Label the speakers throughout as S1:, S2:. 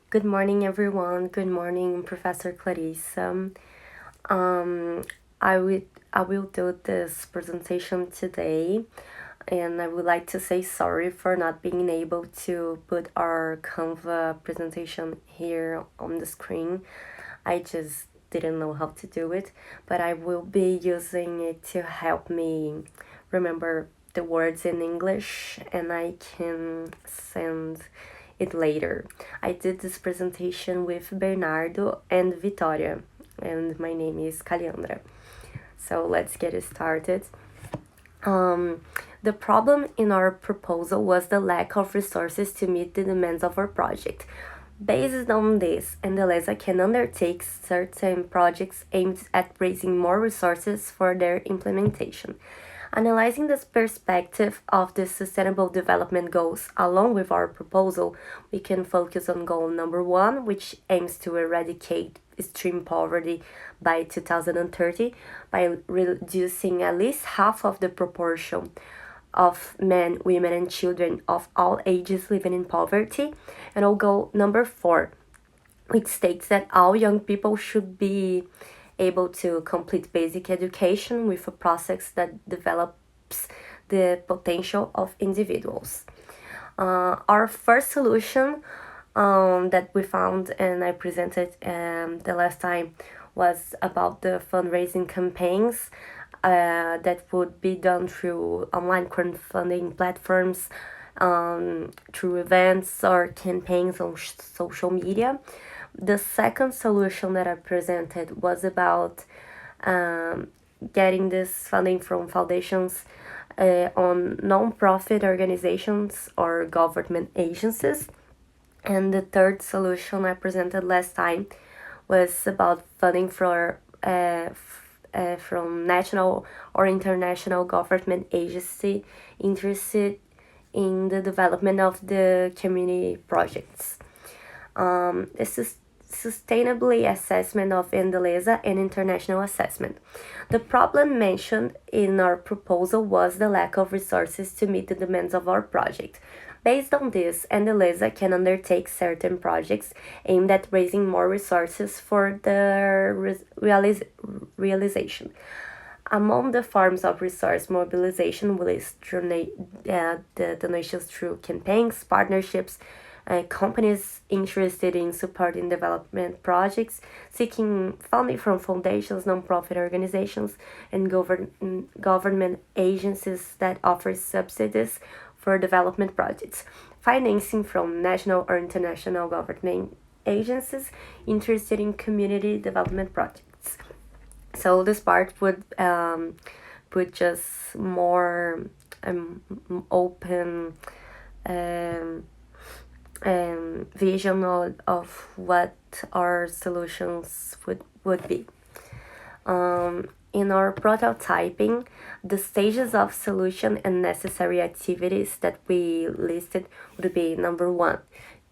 S1: Good morning, everyone. Good morning, Professor Clarissa. Um, I will I will do this presentation today, and I would like to say sorry for not being able to put our Canva presentation here on the screen. I just didn't know how to do it, but I will be using it to help me remember the words in English, and I can send it later. I did this presentation with Bernardo and Vitoria, and my name is Caliandra. So let's get it started. Um, the problem in our proposal was the lack of resources to meet the demands of our project. Based on this, Endeleza can undertake certain projects aimed at raising more resources for their implementation. Analyzing this perspective of the Sustainable Development Goals along with our proposal, we can focus on goal number 1, which aims to eradicate extreme poverty by 2030 by reducing at least half of the proportion of men, women, and children of all ages living in poverty. And on goal number 4, which states that all young people should be able to complete basic education with a process that develops the potential of individuals. Our first solution that we found and I presented the last time was about the fundraising campaigns that would be done through online crowdfunding platforms, through events or campaigns on social media. The second solution that I presented was about um, getting this funding from foundations on non-profit organizations or government agencies. And the third solution I presented last time was about funding from national or international government agency interested in the development of the community projects. This is sustainably assessment of Endeleza and international assessment. The problem mentioned in our proposal was the lack of resources to meet the demands of our project. Based on this, Endeleza can undertake certain projects aimed at raising more resources for their realization. Among the forms of resource mobilization, we list the donations through campaigns, partnerships, companies interested in supporting development projects, seeking funding from foundations, nonprofit organizations, and government agencies that offer subsidies for development projects, financing from national or international government agencies interested in community development projects. So this part would put just more open um, vision of what our solutions would be. In our prototyping, the stages of solution and necessary activities that we listed would be number 1,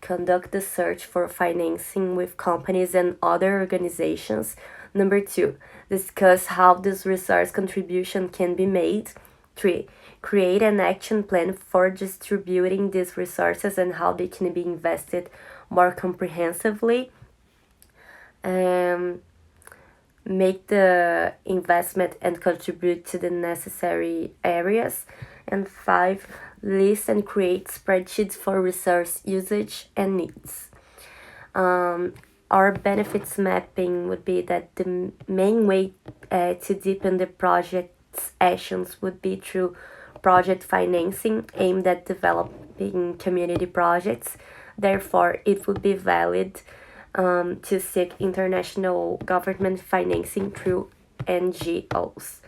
S1: conduct the search for financing with companies and other organizations. Number 2, discuss how this resource contribution can be made. 3, create an action plan for distributing these resources and how they can be invested more comprehensively. Make the investment and contribute to the necessary areas. And 5, list and create spreadsheets for resource usage and needs. Our benefits mapping would be that the main way to deepen the project's actions would be through project financing aimed at developing community projects. Therefore, it would be valid to seek international government financing through NGOs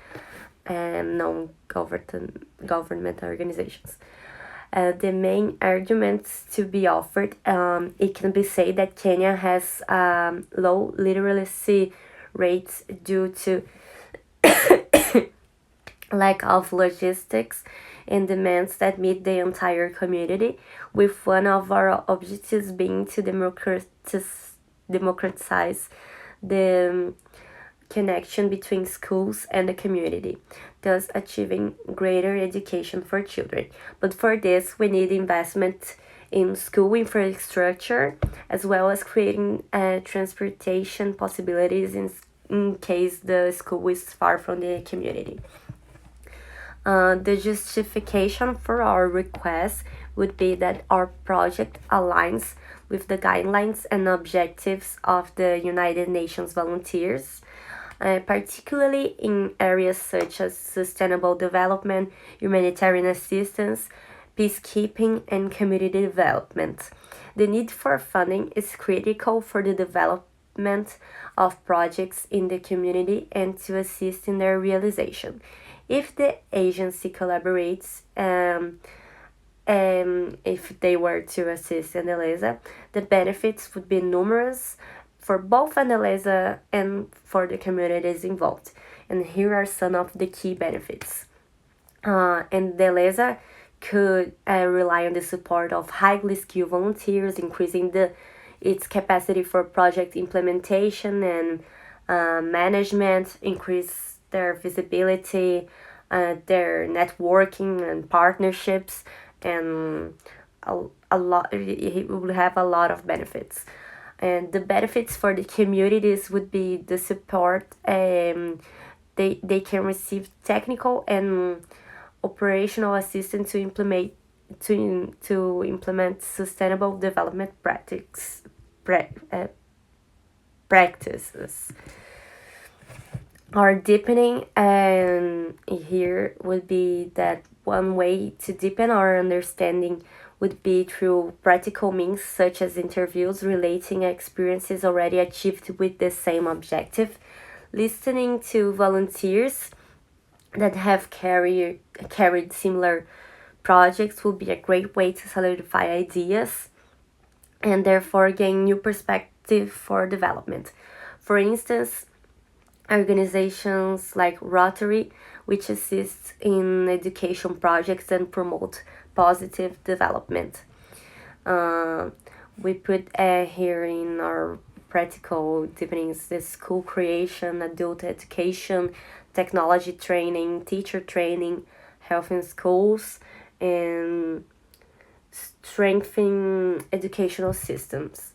S1: and non-government organizations. The main arguments to be offered, it can be said that Kenya has low literacy rates due to lack of logistics and demands that meet the entire community, with one of our objectives being to democratize the connection between schools and the community, thus achieving greater education for children. But for this, we need investment in school infrastructure, as well as creating transportation possibilities in case the school is far from the community. The justification for our request would be that our project aligns with the guidelines and objectives of the United Nations volunteers, particularly in areas such as sustainable development, humanitarian assistance, peacekeeping, and community development. The need for funding is critical for the development of projects in the community and to assist in their realization. If the agency collaborates, if they were to assist Aneleza, the benefits would be numerous for both Aneleza and for the communities involved. And here are some of the key benefits. And Aneleza could rely on the support of highly skilled volunteers, increasing its capacity for project implementation and management, increase their visibility, their networking and partnerships, and a lot. It will have a lot of benefits. And the benefits for the communities would be the support. They can receive technical and operational assistance to implement sustainable development practices. Our deepening and here would be that one way to deepen our understanding would be through practical means such as interviews relating experiences already achieved with the same objective, listening to volunteers that have carried similar projects will be a great way to solidify ideas and therefore gain new perspective for development. For instance, organizations like Rotary, which assists in education projects and promote positive development. Uh, we put here in our practical deepenings the school creation, adult education, technology training, teacher training, health in schools, and strengthening educational systems.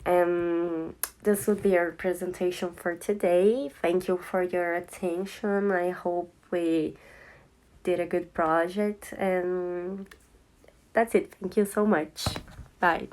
S1: And this would be our presentation for today. Thank you for your attention. I hope we did a good project, and that's it. Thank you so much. Bye.